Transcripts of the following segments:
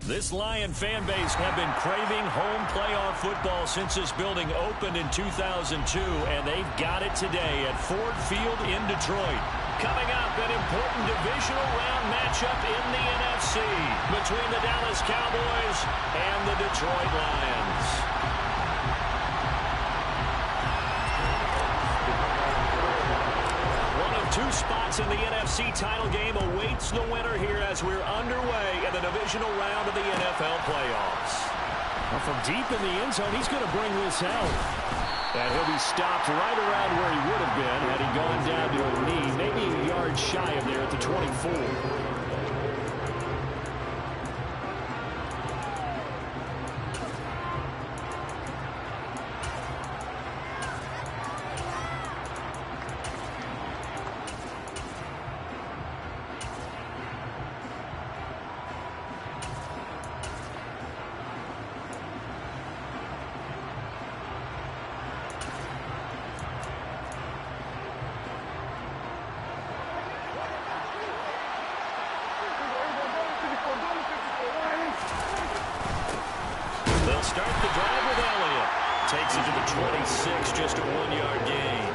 This Lion fan base have been craving home playoff football since this building opened in 2002, and they've got it today at Ford Field in Detroit. Coming up, an important divisional round matchup in the NFC between the Dallas Cowboys and the Detroit Lions. Two spots in the NFC title game awaits the winner here as we're underway in the divisional round of the NFL playoffs. Well, from deep in the end zone, he's going to bring this out. And he'll be stopped right around where he would have been had he gone down to a knee, maybe a yard shy of there at the 24. Start the drive with Elliott. Takes it to the 26, just a 1-yard gain.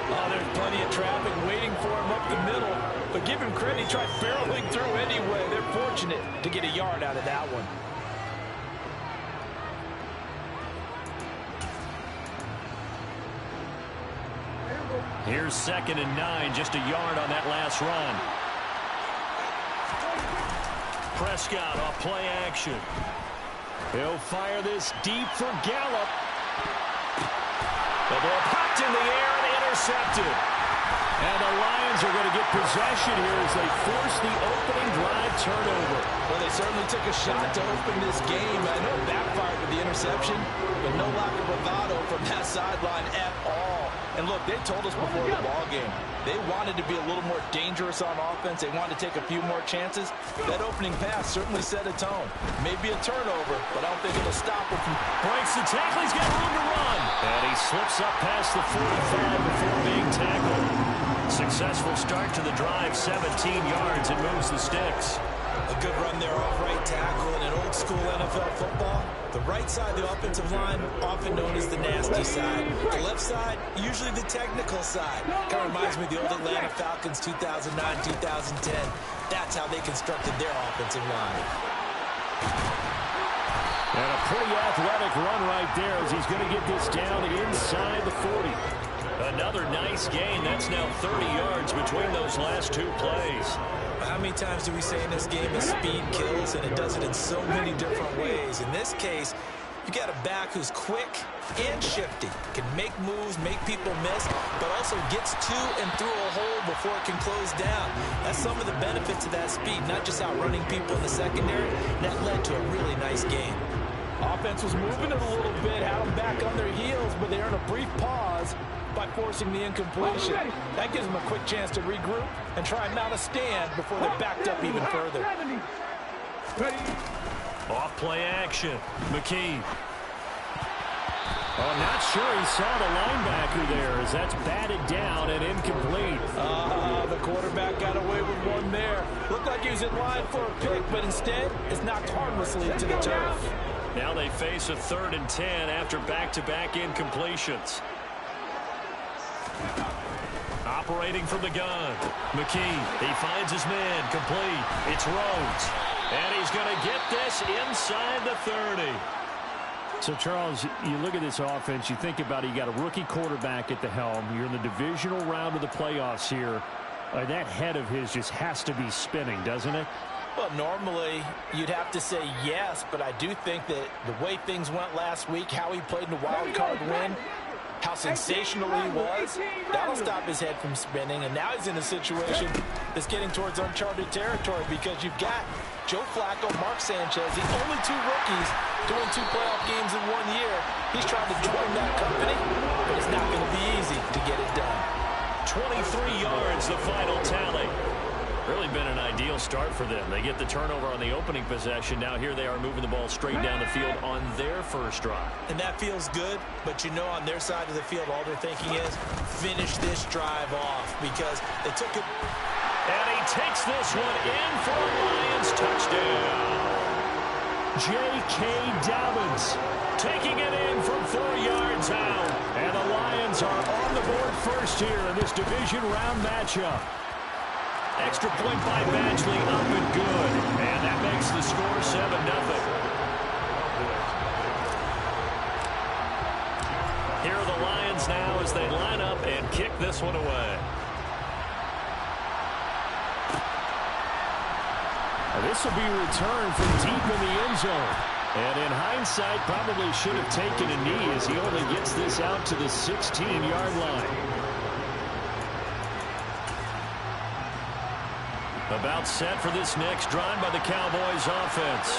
Oh, there's plenty of traffic waiting for him up the middle. But give him credit, he tried barreling through anyway. They're fortunate to get a yard out of that one. Here's 2nd and 9, just a yard on that last run. Prescott off play action. He'll fire this deep for Gallup. The ball popped in the air and intercepted. And the Lions are going to get possession here as they force the opening drive turnover. Well, they certainly took a shot to open this game. I know it backfired with the interception, but no lack of bravado from that sideline at all. And look, they told us before the ball game, they wanted to be a little more dangerous on offense. They wanted to take a few more chances. That opening pass certainly set a tone. Maybe a turnover, but I don't think it'll stop him from... Breaks the tackle. He's got room to run. And he slips up past the 45 before being tackled. Successful start to the drive, 17 yards, and moves the sticks. A good run there off right tackle in an old-school NFL football. The right side of the offensive line, often known as the nasty side. The left side, usually the technical side. Kind of reminds me of the old Atlanta Falcons 2009-2010. That's how they constructed their offensive line. And a pretty athletic run right there as he's going to get this down inside the 40. Another nice gain. That's now 30 yards between those last two plays. How many times do we say in this game that speed kills, and it does it in so many different ways? In this case, you got a back who's quick and shifty, can make moves, make people miss, but also gets to and through a hole before it can close down. That's some of the benefits of that speed, not just outrunning people in the secondary. That led to a really nice game. Offense was moving it a little bit, had them back on their heels, but they earned a brief pause by forcing the incompletion. That gives them a quick chance to regroup and try and mount a stand before they're backed up even further. Off play action. McKee. Oh, not sure he saw the linebacker there as that's batted down and incomplete. The quarterback got away with one there. Looked like he was in line for a pick, but instead it's knocked harmlessly into the turf. Now they face a 3rd and 10 after back-to-back incompletions. Operating from the gun. McKee, he finds his man, complete. It's Rhodes. And he's going to get this inside the 30. So, Charles, you look at this offense, you think about it, you got a rookie quarterback at the helm. You're in the divisional round of the playoffs here. That head of his just has to be spinning, doesn't it? Well, normally you'd have to say yes, but I do think that the way things went last week, how he played in the wild card win, how sensational he was, that'll stop his head from spinning. And now he's in a situation that's getting towards uncharted territory because you've got Joe Flacco, Mark Sanchez, the only two rookies to win 2 playoff games in 1 year. He's trying to join that company, but it's not going to be easy to get it done. 23 yards, the final tally. Really been an ideal start for them. They get the turnover on the opening possession. Now here they are moving the ball straight down the field on their first drive. And that feels good, but you know on their side of the field all they're thinking is finish this drive off because they took it And he takes this one in for a Lions touchdown. J.K. Dobbins taking it in from 4 yards out. And the Lions are on the board first here in this division round matchup. Extra point by Badgley, up and good. And that makes the score 7-0. Here are the Lions now as they line up and kick this one away. This will be returned from deep in the end zone. And in hindsight, probably should have taken a knee as he only gets this out to the 16-yard line. About set for this next drive by the Cowboys offense.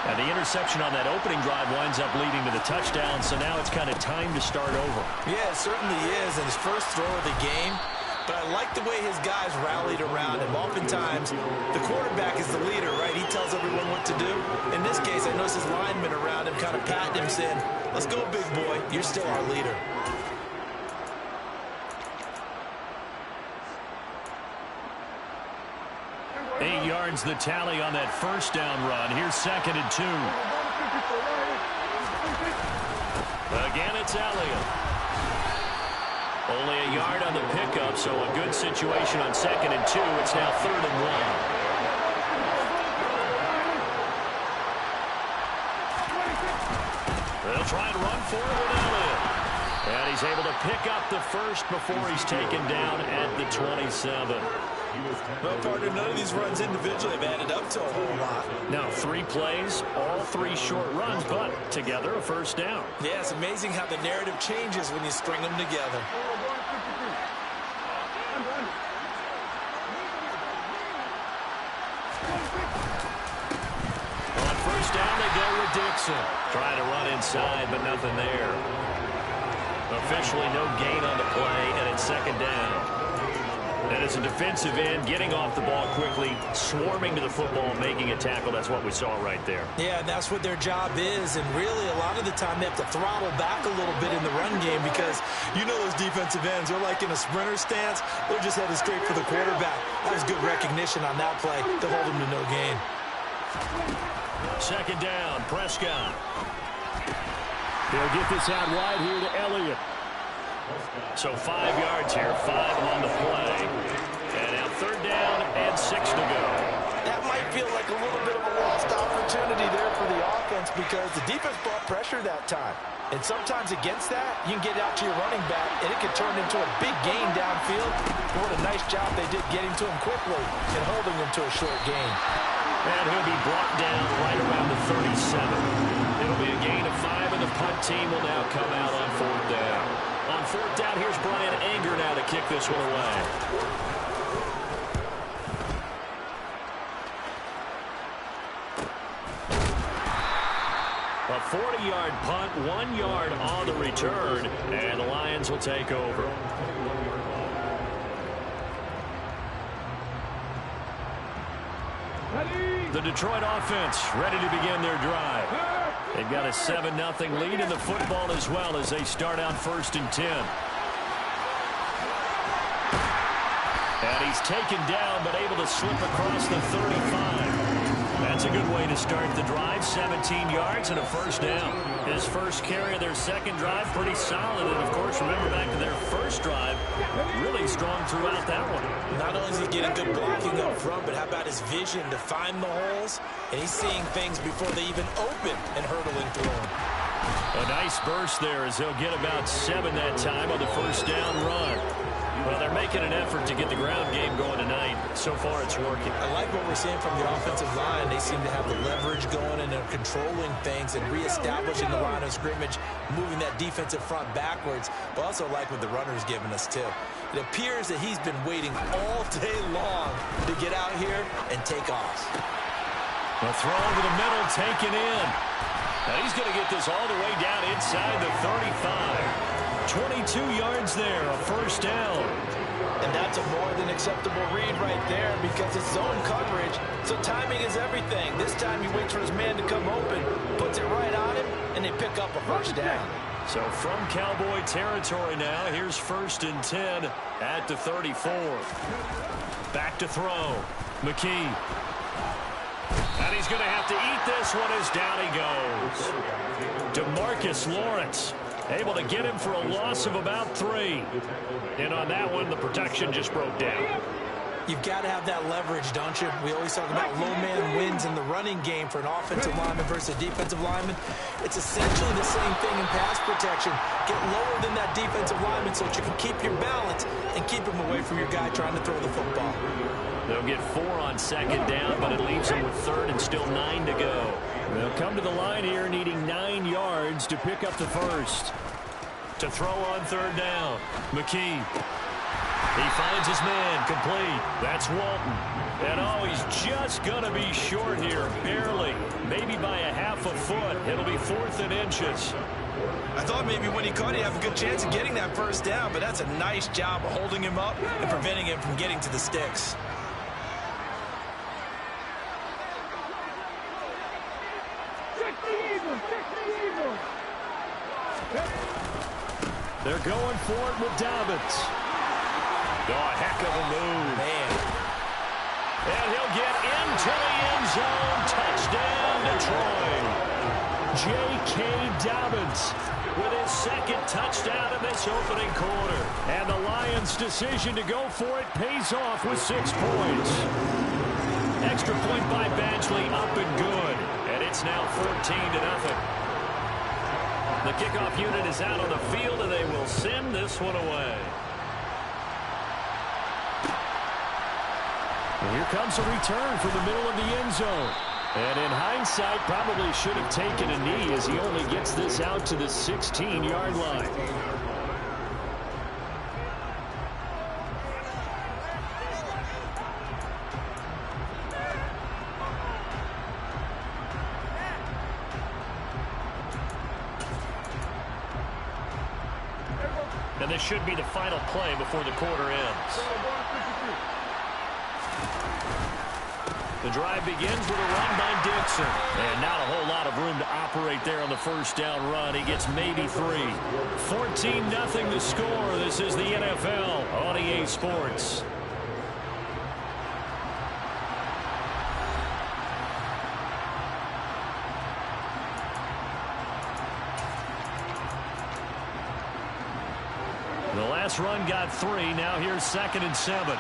And the interception on that opening drive winds up leading to the touchdown, so now it's kind of time to start over. Yeah, it certainly is, and his first throw of the game. But I like the way his guys rallied around him. Oftentimes, the quarterback is the leader, right? He tells everyone what to do. In this case, I noticed his linemen around him kind of patting him, saying, "Let's go, big boy. You're still our leader." Eight yards the tally on that first down run. Here's 2nd and 2. Again, it's Elliott. Only a yard on the pickup, so a good situation on 2nd and 2. It's now 3rd and 1. They'll try and run for it with Elliott. And he's able to pick up the first before he's taken down at the 27. Well, partner, none of these runs individually have added up to a whole lot. Now, 3 plays, all 3 short runs, but together a first down. Yeah, it's amazing how the narrative changes when you string them together. On first down, they go with Dixon. Trying to run inside, but nothing there. Officially no gain on the play, and it's 2nd down. And as a defensive end, getting off the ball quickly, swarming to the football, making a tackle. That's what we saw right there. Yeah, and that's what their job is. And really, a lot of the time, they have to throttle back a little bit in the run game because you know those defensive ends, they're like in a sprinter stance. They're just headed straight for the quarterback. That was good recognition on that play to hold him to no gain. 2nd down, Prescott. They'll get this out wide here to Elliott. So 5 yards here, 5 on the play. And now 3rd down and 6 to go. That might feel like a little bit of a lost opportunity there for the offense because the defense brought pressure that time. And sometimes against that, you can get out to your running back, and it can turn into a big gain downfield. What a nice job they did getting to him quickly and holding him to a short gain. And he'll be brought down right around the 37. It'll be a gain of 5, and the punt team will now come out on 4th down. On 4th down, here's Brian Anger now to kick this one away. A 40-yard punt, 1 yard on the return, and the Lions will take over. The Detroit offense ready to begin their drive. They've got a 7-0 lead in the football as well as they start out 1st and 10. And he's taken down but able to slip across the 35. That's a good way to start the drive. 17 yards and a first down. His first carry of their 2nd drive, pretty solid. And, of course, remember back to their first drive, really strong throughout that one. Not only is he getting good blocking up front, but how about his vision to find the holes? And he's seeing things before they even open and hurtling through them. A nice burst there as he'll get about 7 that time on the first down run. Well, they're making an effort to get the ground game going tonight. So far, it's working. I like what we're seeing from the offensive line. They seem to have the leverage going, and they're controlling things and reestablishing the line of scrimmage, moving that defensive front backwards. But also like what the runner's giving us, too. It appears that he's been waiting all day long to get out here and take off. A throw over the middle, taken in. Now he's going to get this all the way down inside the 35. 22 yards there, a first down. And that's a more than acceptable read right there because it's zone coverage, so timing is everything. This time he waits for his man to come open, puts it right on him, and they pick up a first down. So from Cowboy territory now, here's 1st and 10 at the 34. Back to throw. McKee. And he's going to have to eat this one as down he goes. DeMarcus Lawrence able to get him for a loss of about 3. And on that one, the protection just broke down. You've got to have that leverage, don't you? We always talk about low man wins in the running game for an offensive lineman versus a defensive lineman. It's essentially the same thing in pass protection. Get lower than that defensive lineman so that you can keep your balance and keep him away from your guy trying to throw the football. They'll get 4 on 2nd down, but it leaves them with 3rd and still 9 to go. They'll come to the line here needing 9 yards to pick up the 1st. To throw on 3rd down, McKee. He finds his man, complete. That's Walton. And oh, he's just going to be short here, barely. Maybe by a half a foot. It'll be 4th and inches. I thought maybe when he caught it, he'd have a good chance of getting that 1st down, but that's a nice job of holding him up and preventing him from getting to the sticks. They're going for it with Dobbins. Oh, a heck of a move. Man. And he'll get into the end zone. Touchdown, Detroit. J.K. Dobbins with his 2nd touchdown in this opening quarter. And the Lions' decision to go for it pays off with 6 points. Extra point by Badgley up and good. And it's now 14-0. The kickoff unit is out on the field, and they will send this one away. And here comes a return from the middle of the end zone. And in hindsight, probably should have taken a knee as he only gets this out to the 16-yard line. And this should be the final play before the quarter ends. The drive begins with a run by Dixon. And not a whole lot of room to operate there on the 1st down run. He gets maybe 3. 14-0 the score. This is the NFL on EA Sports. The last run got 3. Now here's 2nd and 7.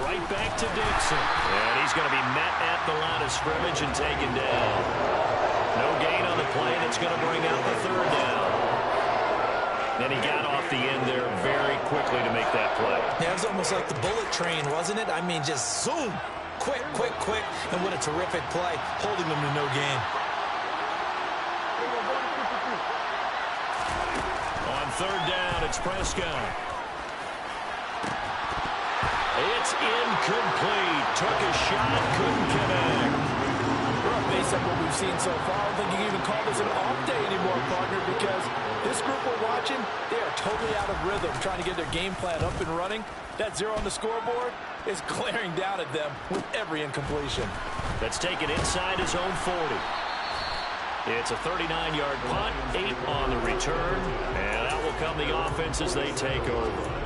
Right back to Dixon. And he's going to be met at the line of scrimmage and taken down. No gain on the play. That's going to bring out the 3rd down. And he got off the end there very quickly to make that play. Yeah, it was almost like the bullet train, wasn't it? I mean, just zoom. Quick, quick, quick. And what a terrific play, holding them to no gain. On 3rd down, it's Prescott. It's incomplete. Took a shot, couldn't connect. Well, based on what we've seen so far, I don't think you can even call this an off day anymore, partner, because this group we're watching, they are totally out of rhythm, trying to get their game plan up and running. That 0 on the scoreboard is glaring down at them with every incompletion. That's taken inside his own 40. It's a 39-yard punt, 8 on the return, and that will come the offense as they take over.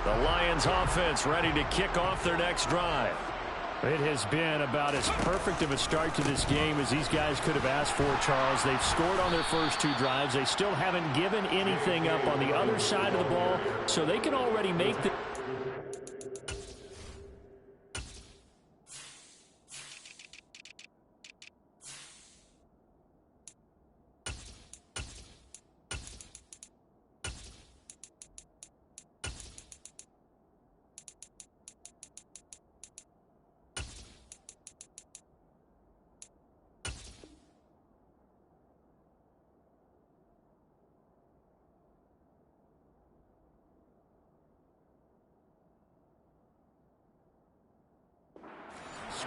The Lions offense ready to kick off their next drive. It has been about as perfect of a start to this game as these guys could have asked for, Charles. They've scored on their first 2 drives. They still haven't given anything up on the other side of the ball, so they can already make the...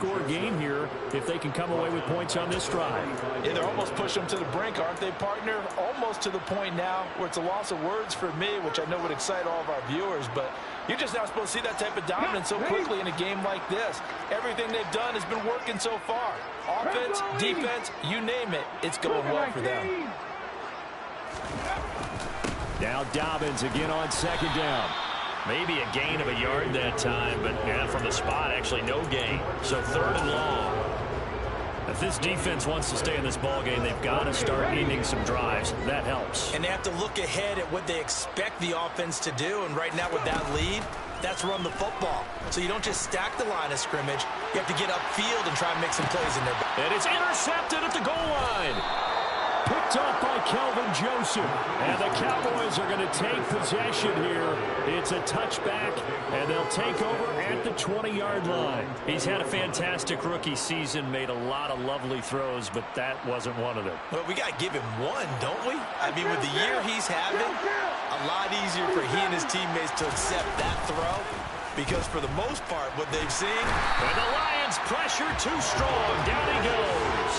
low-score game here if they can come away with points on this drive. Yeah, they're almost pushing them to the brink, aren't they, partner? Almost to the point now where it's a loss of words for me, which I know would excite all of our viewers, but you're just not supposed to see that type of dominance so quickly in a game like this. Everything they've done has been working so far. Offense, defense, you name it, it's going well for them. Now Dobbins again on second down. Maybe a gain of a yard that time, but from the spot, actually no gain. So 3rd and long. If this defense wants to stay in this ball game, they've got to start ending some drives. That helps. And they have to look ahead at what they expect the offense to do. And right now with that lead, that's run the football. So you don't just stack the line of scrimmage. You have to get upfield and try and make some plays in there. And it's intercepted at the goal line. Picked off by Kelvin Joseph. And the Cowboys are going to take possession here. It's a touchback, and they'll take over at the 20-yard line. He's had a fantastic rookie season, made a lot of lovely throws, but that wasn't one of them. Well, we got to give him one, don't we? I mean, with the year he's having, a lot easier for he and his teammates to accept that throw, because for the most part, what they've seen... And the Lions pressure too strong. Down he goes.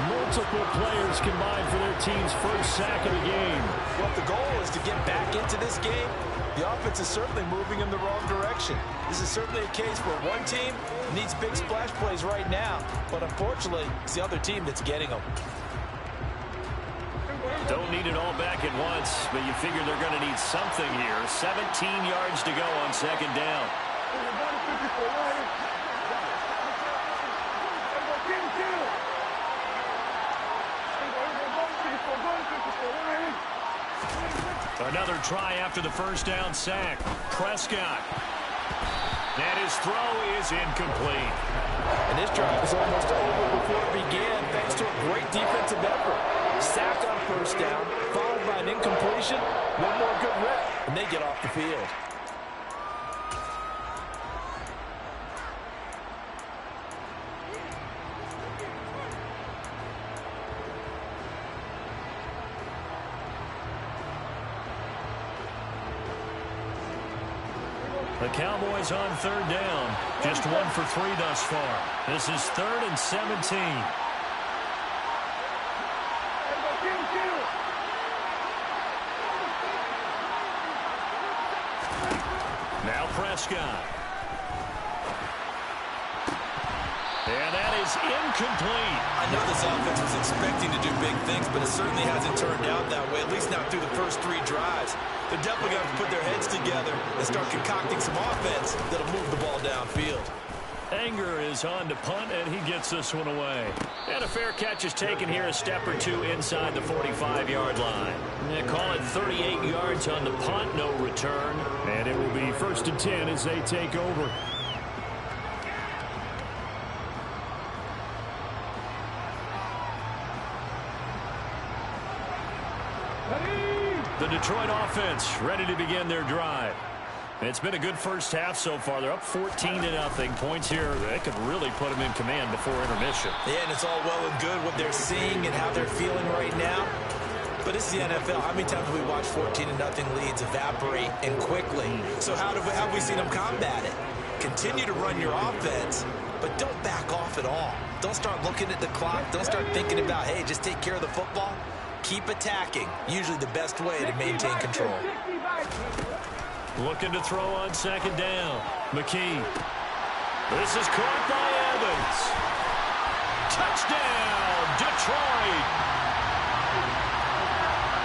Multiple players combined for their team's first sack of the game. Well, if the goal is to get back into this game, the offense is certainly moving in the wrong direction. This is certainly a case where one team needs big splash plays right now, but unfortunately, it's the other team that's getting them. Don't need it all back at once, but you figure they're going to need something here. 17 yards to go on second down. Another try after the first down sack. Prescott. And his throw is incomplete. And this drive is almost over before it began, thanks to a great defensive effort. Sack on first down, followed by an incompletion. One more good rep, and they get off the field. The Cowboys on third down. Just 1 for 3 thus far. This is 3rd and 17. Now Prescott. And that is incomplete. I know this offense was expecting to do big things, but it certainly hasn't turned out that way, at least not through the first 3 drives. They're definitely going to put their heads together and start concocting some offense that'll move the ball downfield. Anger is on to punt, and he gets this one away. And a fair catch is taken here, a step or two inside the 45-yard line. They call it 38 yards on the punt, no return. And it will be 1st and 10 as they take over. The Detroit offense ready to begin their drive. It's been a good first half so far. They're up 14-0. Points here, they could really put them in command before intermission. Yeah, and it's all well and good what they're seeing and how they're feeling right now. But this is the NFL. How many times have we watched 14-0 leads evaporate and quickly? So how have we seen them combat it? Continue to run your offense, but don't back off at all. Don't start looking at the clock. Don't start thinking about, hey, just take care of the football. Keep attacking. Usually the best way to maintain control. Looking to throw on second down. McKee. This is caught by Evans. Touchdown, Detroit.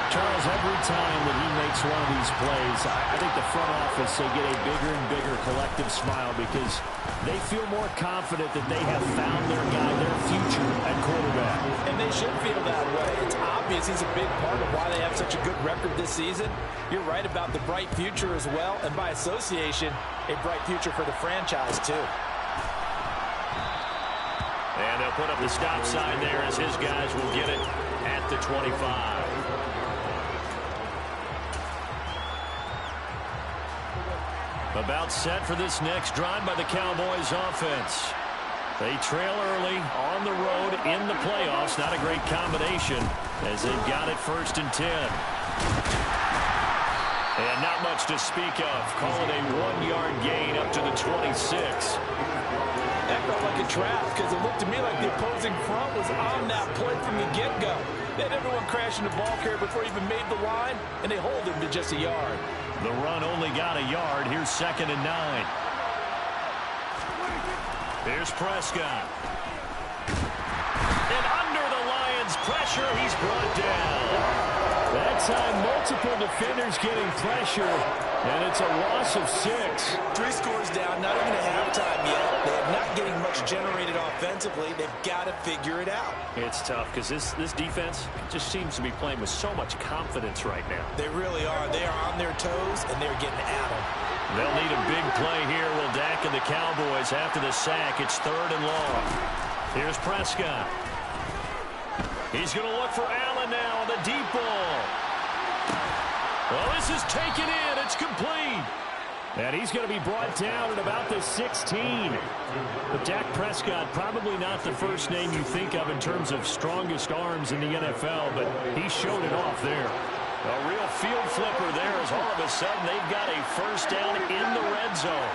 Charles, every time that he makes one of these plays, I think the front office, they get a bigger and bigger collective smile because they feel more confident that they have found their guy, their future at quarterback. And they should feel that way. It's obvious he's a big part of why they have such a good record this season. You're right about the bright future as well, and by association, a bright future for the franchise too. And they'll put up the stop sign there as his guys will get it at the 25. About set for this next drive by the Cowboys offense. They trail early on the road in the playoffs. Not a great combination as they've got it 1st and 10. And not much to speak of. Call it a 1-yard gain up to the 26. That felt like a a trap because it looked to me like the opposing front was on that play from the get-go. They had everyone crashing the ball carrier before he even made the line, and they hold him to just a yard. The run only got a yard. Here's 2nd and 9. Here's Prescott. And under the Lions' pressure, he's brought down. That time, multiple defenders getting pressure, and it's a loss of 6. 3 scores down, not even at halftime yet. They're not getting much generated offensively. They've got to figure it out. It's tough because this defense just seems to be playing with so much confidence right now. They really are. They are on their toes, and they're getting at them. They'll need a big play here. Will Dak and the Cowboys after the sack. It's 3rd and long. Here's Prescott. He's going to look for Allen now on the deep ball. Well, this is taken in. It's complete. And he's going to be brought down at about the 16. But Dak Prescott, probably not the first name you think of in terms of strongest arms in the NFL, but he showed it off there. A real field flipper there as all of a sudden they've got a first down in the red zone.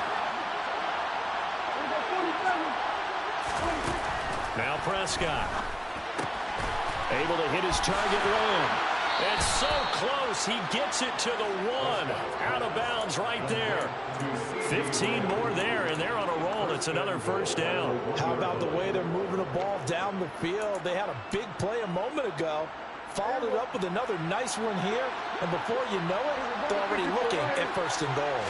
Now Prescott. Able to hit his target run. And so close, he gets it to the 1. Out of bounds right there. 15 more there, and they're on a roll. It's another first down. How about the way they're moving the ball down the field? They had a big play a moment ago. Followed it up with another nice one here. And before you know it, they're already looking at 1st and goal.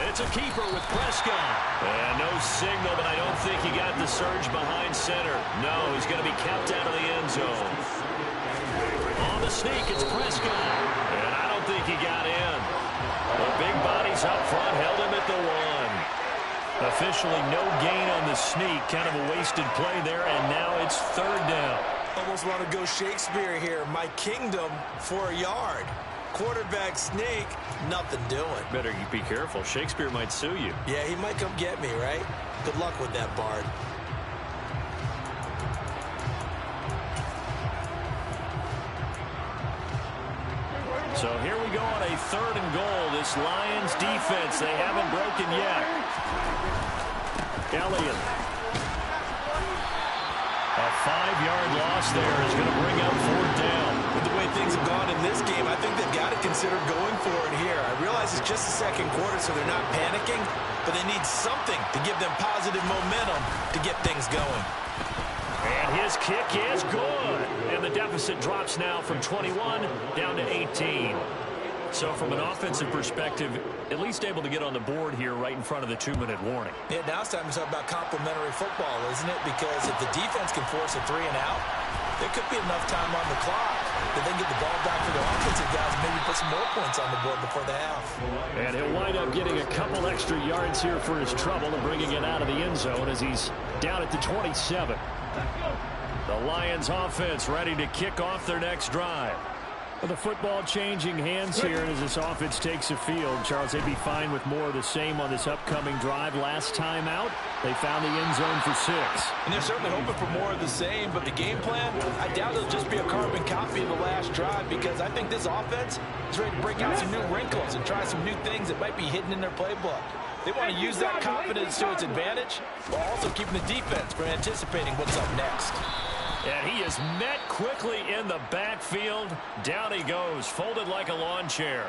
It's a keeper with Prescott. And no signal, but I don't think he got the surge behind center. No, he's going to be kept out of the end zone. On the sneak, it's Prescott. And I don't think he got in. The big bodies up front held him at the 1. Officially no gain on the sneak. Kind of a wasted play there, and now it's 3rd down. Almost want to go Shakespeare here. My kingdom for a yard. Quarterback sneak, nothing doing. Better be careful. Shakespeare might sue you. Yeah, he might come get me, right? Good luck with that, Bard. So here we go on a 3rd and goal. This Lions defense, they haven't broken yet. Elliott. A 5-yard loss there is going to bring up 4th down. With the way things have gone in this game, I think they've got to consider going for it here. I realize it's just the 2nd quarter, so they're not panicking, but they need something to give them positive momentum to get things going. And his kick is good. And the deficit drops now from 21 down to 18. So from an offensive perspective, at least able to get on the board here right in front of the 2-minute warning. Yeah, now it's time to talk about complementary football, isn't it? Because if the defense can force a 3 and out, there could be enough time on the clock that they can get the ball back to their offensive guys and maybe put some more points on the board before the half. And he'll wind up getting a couple extra yards here for his trouble and bringing it out of the end zone as he's down at the 27. The Lions offense ready to kick off their next drive. Well, the football changing hands here as this offense takes the field. Charles, they'd be fine with more of the same on this upcoming drive. Last time out, they found the end zone for 6. And they're certainly hoping for more of the same, but the game plan, I doubt it'll just be a carbon copy of the last drive because I think this offense is ready to break out some new wrinkles and try some new things that might be hidden in their playbook. They want to use that confidence to its advantage, while also keeping the defense from anticipating what's up next. And he is met quickly in the backfield. Down he goes, folded like a lawn chair.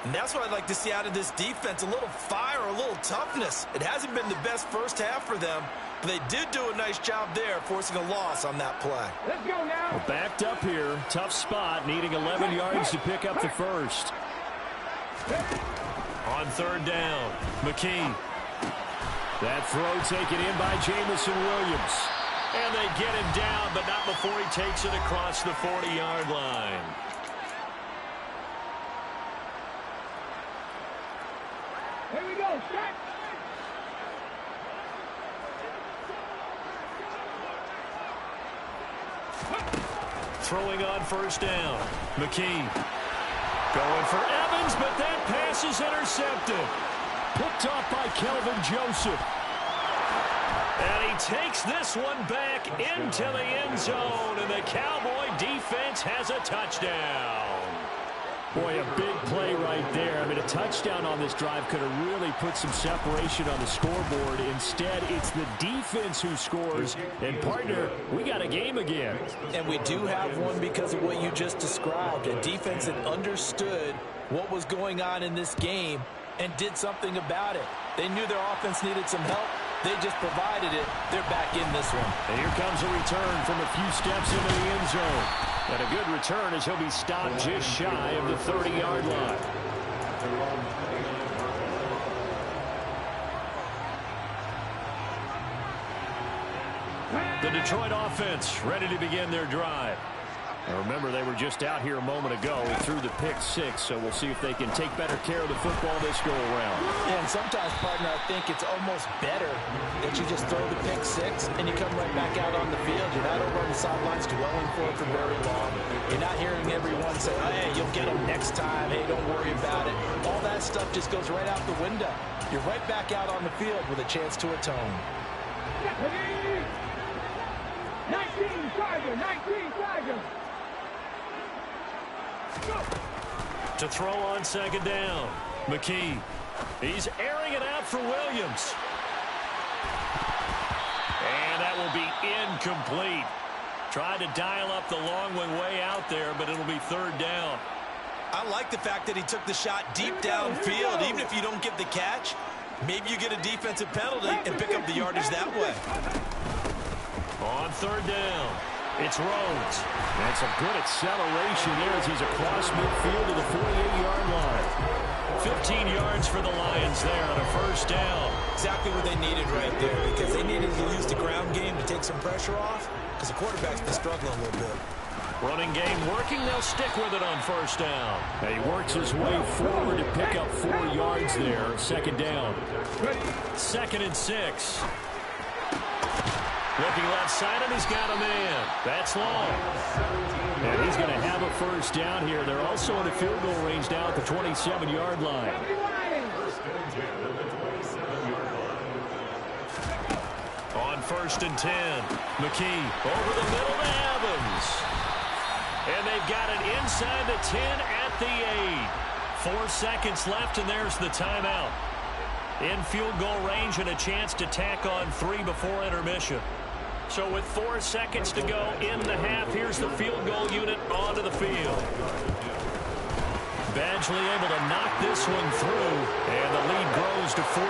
And that's what I'd like to see out of this defense, a little fire, a little toughness. It hasn't been the best first half for them, but they did do a nice job there, forcing a loss on that play. Let's go now. Well, backed up here, tough spot, needing 11 yards to pick up the first. On 3rd down, McKee. That throw taken in by Jamison Williams. And they get him down, but not before he takes it across the 40-yard line. Here we go, set. Throwing on 1st down, McKee. Going for Evans, but that pass is intercepted. Picked off by Kelvin Joseph. And he takes this one back into the end zone, and the Cowboy defense has a touchdown. Boy, a big play right there. I mean, a touchdown on this drive could have really put some separation on the scoreboard. Instead, it's the defense who scores. And, partner, we got a game again. And we do have one because of what you just described. A defense that understood what was going on in this game and did something about it. They knew their offense needed some help. They just provided it. They're back in this one. And here comes a return from a few steps into the end zone. And a good return as he'll be stopped just shy of the 30-yard line. The Detroit offense ready to begin their drive. Now remember, they were just out here a moment ago. He threw the pick six, so we'll see if they can take better care of the football this go-around. Yeah, and sometimes, partner, I think it's almost better that you just throw the pick six and you come right back out on the field. You're not over on the sidelines dwelling for it for very long. You're not hearing everyone say, oh, hey, you'll get them next time. Hey, don't worry about it. All that stuff just goes right out the window. You're right back out on the field with a chance to atone. 19 Charger, 19 Charger. To throw on second down. McKee. He's airing it out for Williams. And that will be incomplete. Tried to dial up the long way out there, but it'll be third down. I like the fact that he took the shot deep downfield. Even if you don't get the catch, maybe you get a defensive penalty and pick up the yardage that way. On third down, it's Rhodes. That's a good acceleration there as he's across midfield to the 48-yard line. 15 yards for the Lions there on a first down. Exactly what they needed right there, because they needed to use the ground game to take some pressure off, because the quarterback's been struggling a little bit. Running game working. They'll stick with it on first down. He works his way forward to pick up 4 yards there. Second down. 2nd and 6. Looking left side, and he's got a man. That's long. And he's going to have a first down here. They're also in a field goal range now at the 27-yard line. On 1st and 10, McKee over the middle to Evans. And they've got it inside the 10 at the 8. 4 seconds left, and there's the timeout. In field goal range and a chance to tack on 3 before intermission. So with 4 seconds to go in the half, here's the field goal unit onto the field. Badgley able to knock this one through, and the lead grows to 14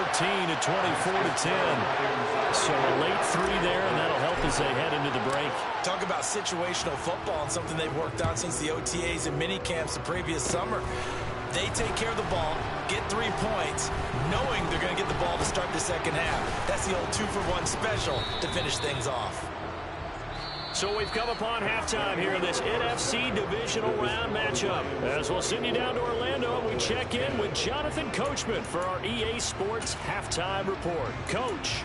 at 24-10. So a late 3 there, and that'll help as they head into the break. Talk about situational football and something they've worked on since the OTAs and mini camps the previous summer. They take care of the ball, get 3 points, knowing they're going to get the ball to start the second half. That's the old 2-for-1 special to finish things off. So we've come upon halftime here in this NFC Divisional Round matchup. As we'll send you down to Orlando, we check in with Jonathan Coachman for our EA Sports Halftime Report. Coach.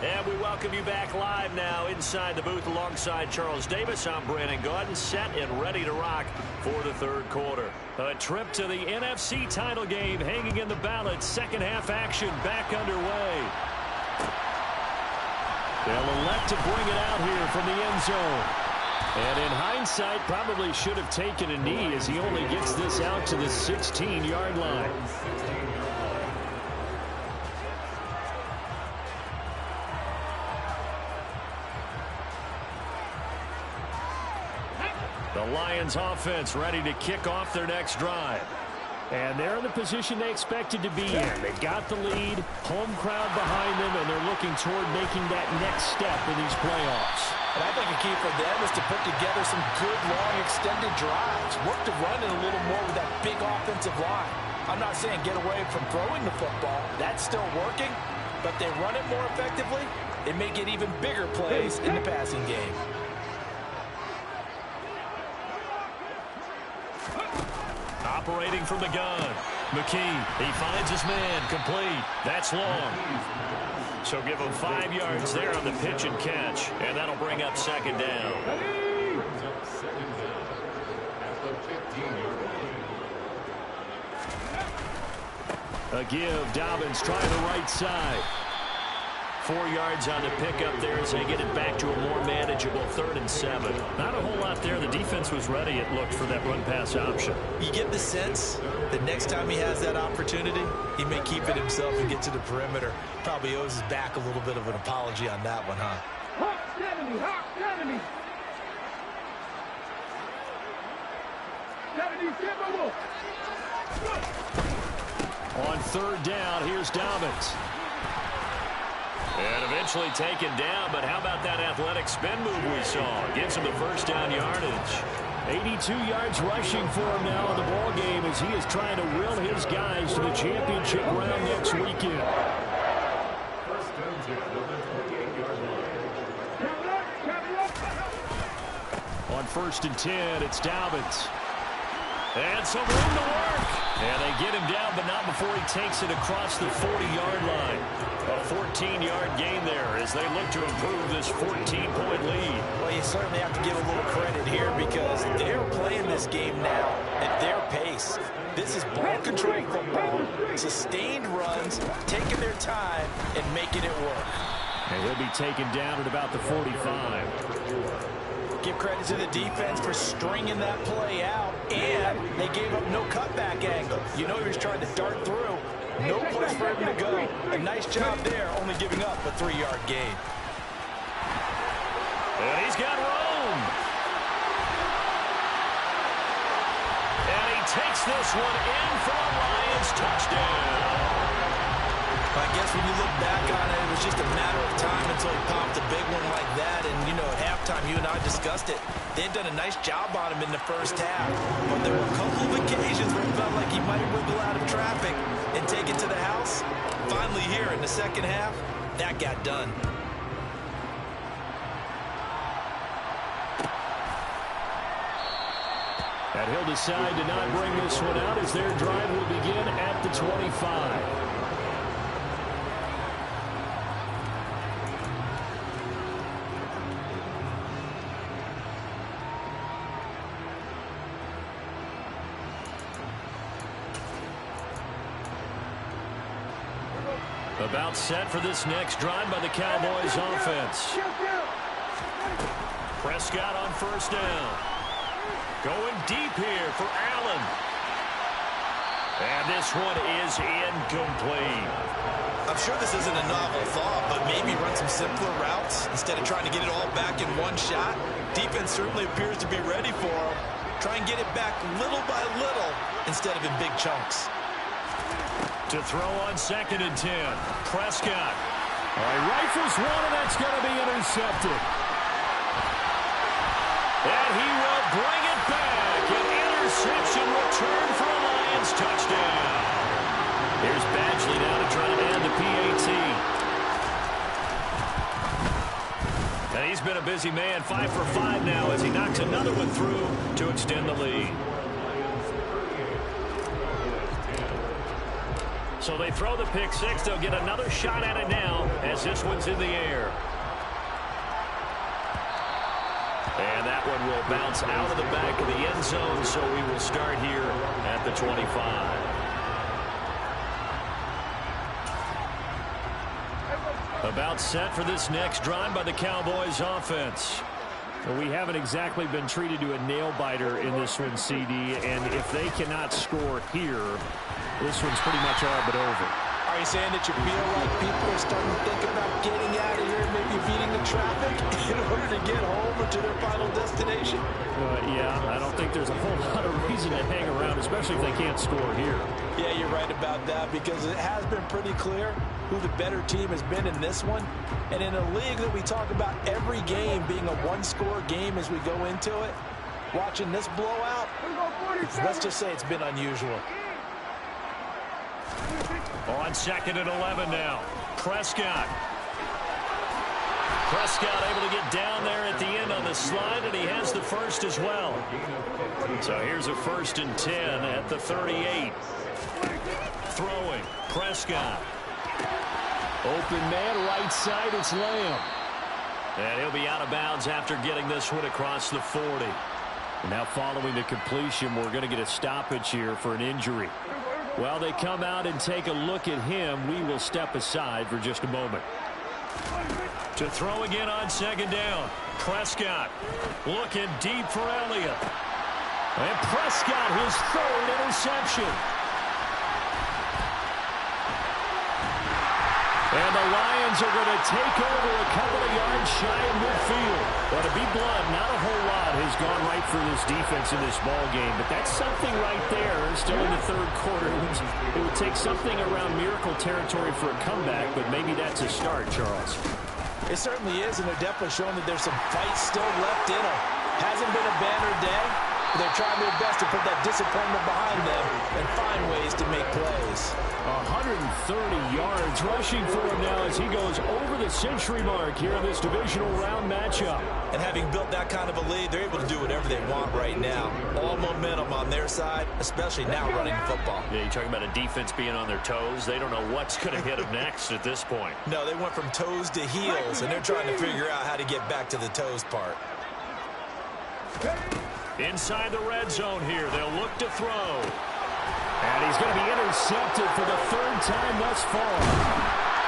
And we welcome you back live now inside the booth alongside Charles Davis. I'm Brandon Gaudin, set and ready to rock for the third quarter. A trip to the NFC title game hanging in the balance. Second half action back underway. They'll elect to bring it out here from the end zone. And in hindsight, probably should have taken a knee as he only gets this out to the 16-yard line. The Lions offense ready to kick off their next drive. And they're in the position they expected to be in. They got the lead, home crowd behind them, and they're looking toward making that next step in these playoffs. And I think a key for them is to put together some good, long, extended drives. Work to run it a little more with that big offensive line. I'm not saying get away from throwing the football. That's still working. But they run it more effectively, it may get even bigger plays in the passing game. Operating from the gun, McKee, he finds his man, complete. That's long. So give him 5 yards there on the pitch and catch, and that'll bring up second down. A give, Dobbins trying the right side. 4 yards on the pickup there as they get it back to a more manageable 3rd and 7. Not a whole lot there. The defense was ready, it looked, for that run-pass option. You get the sense that next time he has that opportunity, he may keep it himself and get to the perimeter. Probably owes his back a little bit of an apology on that one, huh? Hawk 70, Hawk 70. 70 Timberwolves. On 3rd down, here's Dobbins. And eventually taken down, but how about that athletic spin move we saw? Gives him the first down yardage. 82 yards rushing for him now in the ball game as he is trying to will his guys to the championship round next weekend. On 1st and 10, it's Dobbins. And some room to work. And they get him down, but not before he takes it across the 40-yard line. A 14-yard gain there as they look to improve this 14-point lead. Well, you certainly have to give a little credit here because they're playing this game now at their pace. This is ball control football, sustained runs, taking their time and making it work. And he'll be taken down at about the 45. Give credit to the defense for stringing that play out, and they gave up no cutback angle. You know he was trying to dart through. No place for him to go. A nice job there, only giving up a 3-yard gain. And he's got room. And he takes this one in for a Lions touchdown. I guess when you look back on it, it was just a matter of time until he popped a big one like that. And, you know, at halftime, you and I discussed it. They'd done a nice job on him in the first half. But there were a couple of occasions where it felt like he might wiggle out of traffic and take it to the house. Finally here in the second half, that got done. And he'll decide to not bring this one out as their drive will begin at the 25. About set for this next drive by the Cowboys offense. Prescott on 1st down. Going deep here for Allen. And this one is incomplete. I'm sure this isn't a novel thought, but maybe run some simpler routes instead of trying to get it all back in one shot. Defense certainly appears to be ready for him. Try and get it back little by little instead of in big chunks. To throw on 2nd and 10. Prescott. All right, rifles one, and that's going to be intercepted. And he will bring it back. An interception return for a Lions touchdown. Here's Badgley now to try to add the PAT. And he's been a busy man, 5 for 5 now as he knocks another one through to extend the lead. So they throw the pick six. They'll get another shot at it now as this one's in the air. And that one will bounce out of the back of the end zone, so we will start here at the 25. About set for this next drive by the Cowboys offense. Well, we haven't exactly been treated to a nail-biter in this one, CD, and if they cannot score here, this one's pretty much all but over. Are you saying that you feel like people are starting to think about getting out of here, maybe beating the traffic in order to get home or to their final destination? Yeah, I don't think there's a whole lot of reason to hang around, especially if they can't score here. Yeah, you're right about that because it has been pretty clear who the better team has been in this one. And in a league that we talk about every game being a one-score game as we go into it, watching this blowout, let's just say it's been unusual. On 2nd and 11 now. Prescott. Prescott able to get down there at the end on the slide, and he has the first as well. So here's a 1st and 10 at the 38. Throwing. Prescott. Open man, right side, it's Lamb. And he'll be out of bounds after getting this one across the 40. And now following the completion, we're going to get a stoppage here for an injury. While they come out and take a look at him, we will step aside for just a moment. To throw again on second down. Prescott looking deep for Elliott. And Prescott, his third interception. And the Lions are going to take over a couple of yards shy of midfield. But to be blunt, not a whole lot has gone right for this defense in this ball game. But that's something right there. Still in the third quarter. It would take something around miracle territory for a comeback, but maybe that's a start, Charles. It certainly is, and they're definitely showing that there's some fight still left in them. Hasn't been a banner day, but they're trying their best to put that disappointment behind them and find ways to make plays. 130 yards rushing for him now as he goes over the century mark here in this divisional round matchup. And having built that kind of a lead, they're able to do whatever they want right now. All momentum on their side, especially now running football. Yeah, you're talking about a defense being on their toes. They don't know what's going to hit them next at this point. No, they went from toes to heels, and they're trying to figure out how to get back to the toes part. Inside the red zone here, they'll look to throw. And he's going to be intercepted for the third time thus far.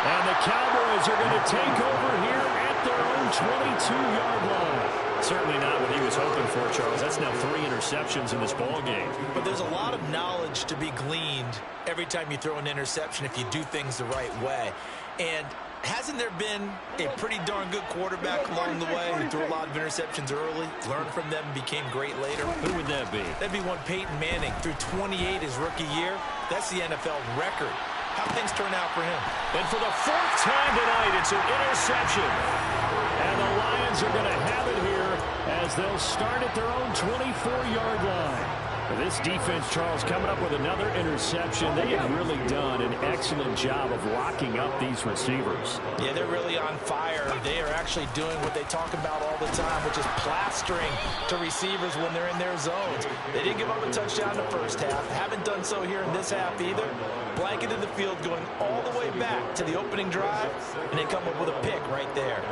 And the Cowboys are going to take over here at their own 22-yard line. Certainly not what he was hoping for, Charles. That's now 3 interceptions in this ball game. But there's a lot of knowledge to be gleaned every time you throw an interception if you do things the right way. And hasn't there been a pretty darn good quarterback along the way who threw a lot of interceptions early, learned from them, and became great later? Who would that be? That'd be one Peyton Manning. Threw 28 his rookie year. That's the NFL record. How'd things turn out for him? And for the 4th time tonight, it's an interception. And the Lions are going to have it here as they'll start at their own 24-yard line. This defense, Charles, coming up with another interception. They have really done an excellent job of locking up these receivers. Yeah, they're really on fire. They are actually doing what they talk about all the time, which is plastering to receivers when they're in their zones. They didn't give up a touchdown in the first half. Haven't done so here in this half either. Blanketed the field going all the way back to the opening drive, and they come up with a pick right there.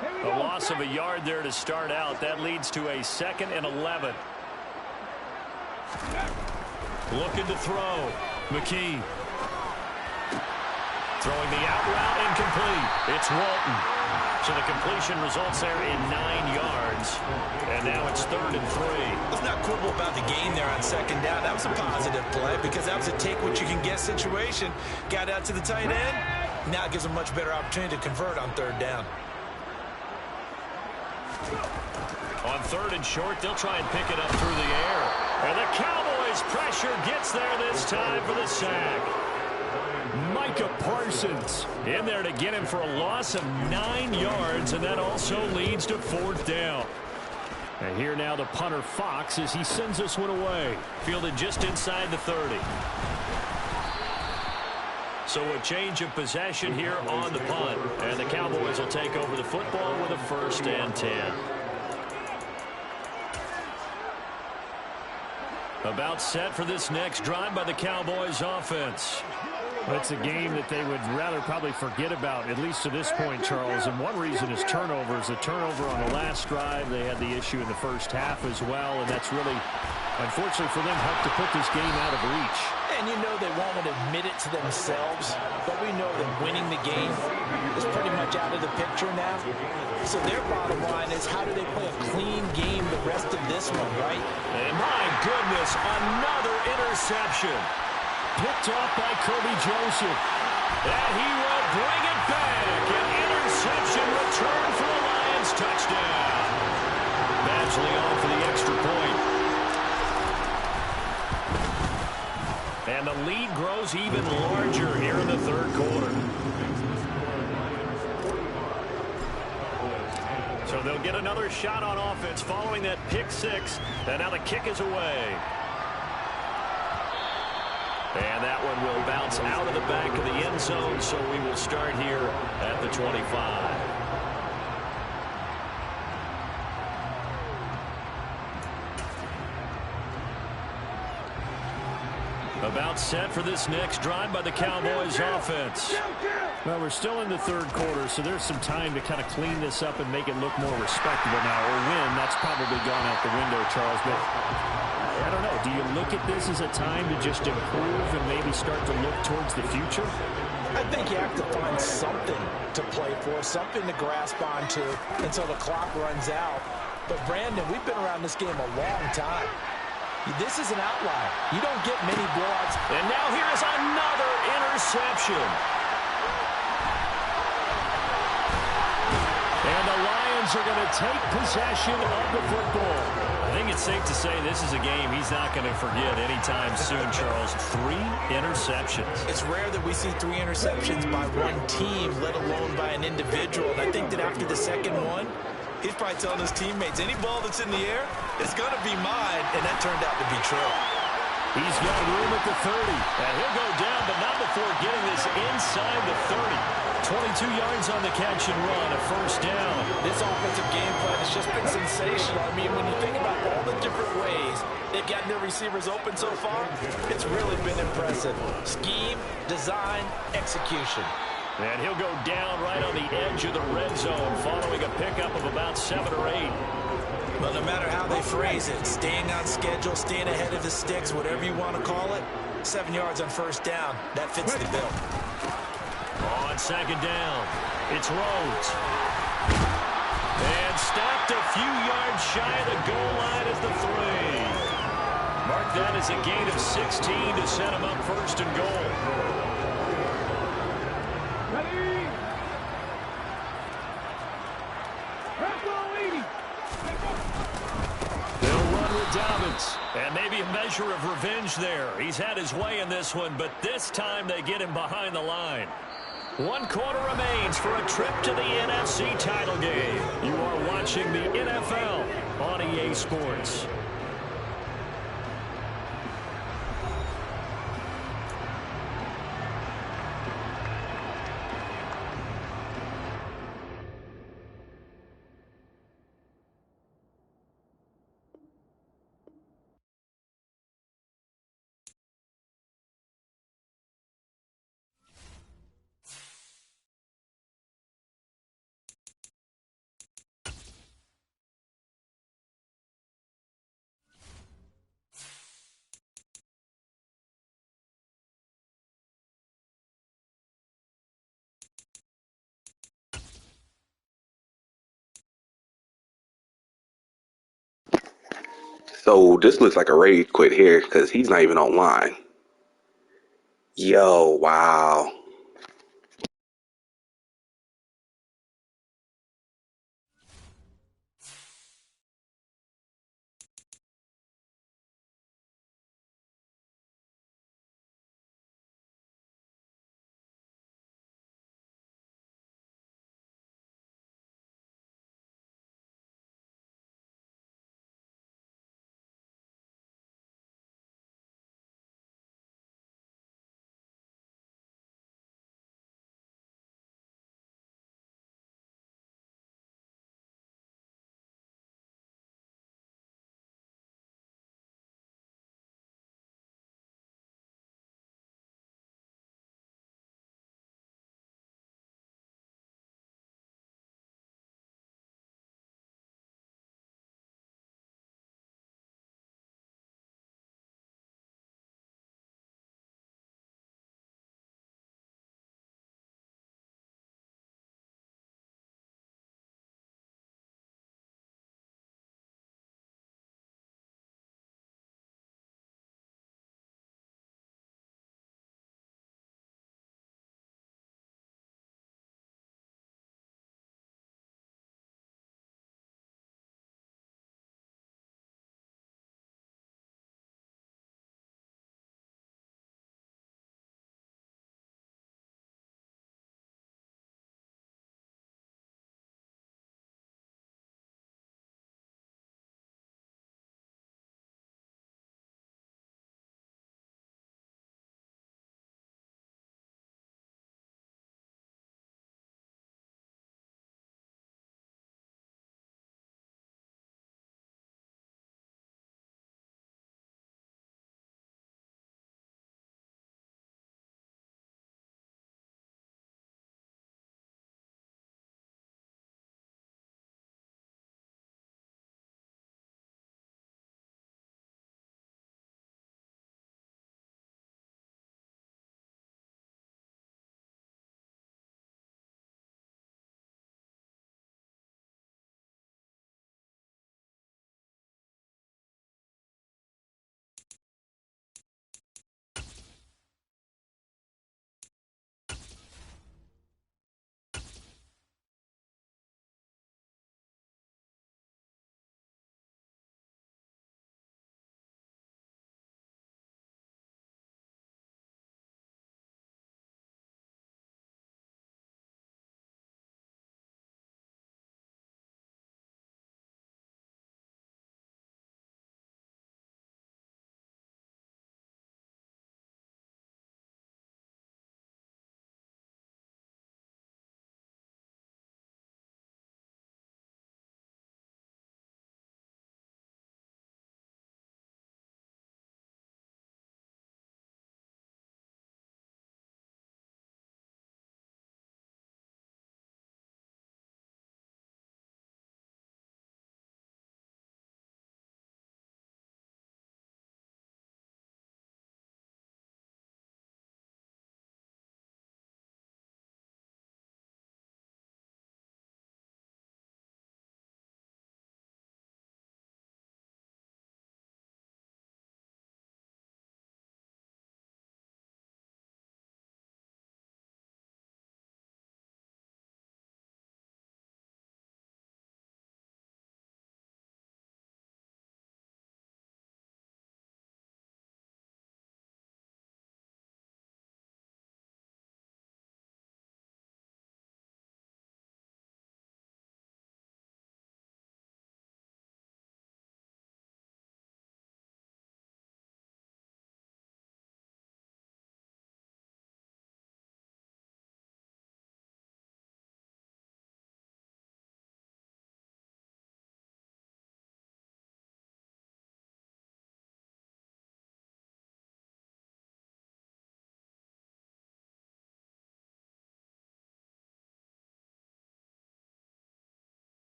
A loss of a yard there to start out. That leads to a 2nd and 11. Looking to throw. McKee. Throwing the out route, incomplete. It's Walton. So the completion results there in 9 yards. And now it's 3rd and 3. Let's not quibble about the gain there on second down. That was a positive play because that was a take-what-you-can-get situation. Got out to the tight end. Now it gives them a much better opportunity to convert on 3rd down. On 3rd and short, they'll try and pick it up through the air. And the Cowboys' pressure gets there this time for the sack. Micah Parsons In there to get him for a loss of 9 yards, and that also leads to 4th down. And here now the punter Fox as he sends this one away. Fielded just inside the 30. So a change of possession here on the punt. And the Cowboys will take over the football with a 1st and 10. About set for this next drive by the Cowboys offense. It's a game that they would rather probably forget about, at least to this point, Charles. And one reason is turnovers. The turnover on the last drive, they had the issue in the first half as well. And that's really, unfortunately for them, helped to put this game out of reach. And you know they won't admit it to themselves, but we know that winning the game is pretty much out of the picture now. So their bottom line is how do they play a clean game the rest of this one, right? And my goodness, another interception. Picked off by Kirby Joseph. And he will bring it back. An interception return for the Lions. Touchdown. Badgley on for the extra point. And the lead grows even larger here in the 3rd quarter. So they'll get another shot on offense following that pick 6. And now the kick is away. And that one will bounce out of the back of the end zone, so we will start here at the 25. About set for this next drive by the Cowboys offense. Well, we're still in the 3rd quarter, so there's some time to kind of clean this up and make it look more respectable now. Or win, that's probably gone out the window, Charles. But I don't know. Do you look at this as a time to just improve and maybe start to look towards the future? I think you have to find something to play for, something to grasp onto until the clock runs out. But, Brandon, we've been around this game a long time. This is an outlier. You don't get many blowouts. And now here is another interception. And the Lions are going to take possession of the football. I think it's safe to say this is a game he's not going to forget anytime soon, Charles. 3 interceptions. It's rare that we see 3 interceptions by one team, let alone by an individual. And I think that after the second one, he's probably telling his teammates, any ball that's in the air, it's going to be mine. And that turned out to be true. He's got room at the 30. And he'll go down, but not before getting this inside the 30. 22 yards on the catch and run, a first down. This offensive game plan has just been sensational. I mean, when you think about all the different ways they've gotten their receivers open so far, it's really been impressive. Scheme, design, execution. And he'll go down right on the edge of the red zone following a pickup of about 7 or 8. Well, no matter how they phrase it, staying on schedule, staying ahead of the sticks, whatever you want to call it, 7 yards on first down, that fits the bill. On second down, it's Rhodes. And stopped a few yards shy of the goal line as the 3. Mark that as a gain of 16 to set him up first and goal. Ready? They'll run with Dobbins. And maybe a measure of revenge there. He's had his way in this one, but this time they get him behind the line. 1 quarter remains for a trip to the NFC title game. You are watching the NFL on EA Sports. So this looks like a rage quit here because he's not even online. Yo, wow.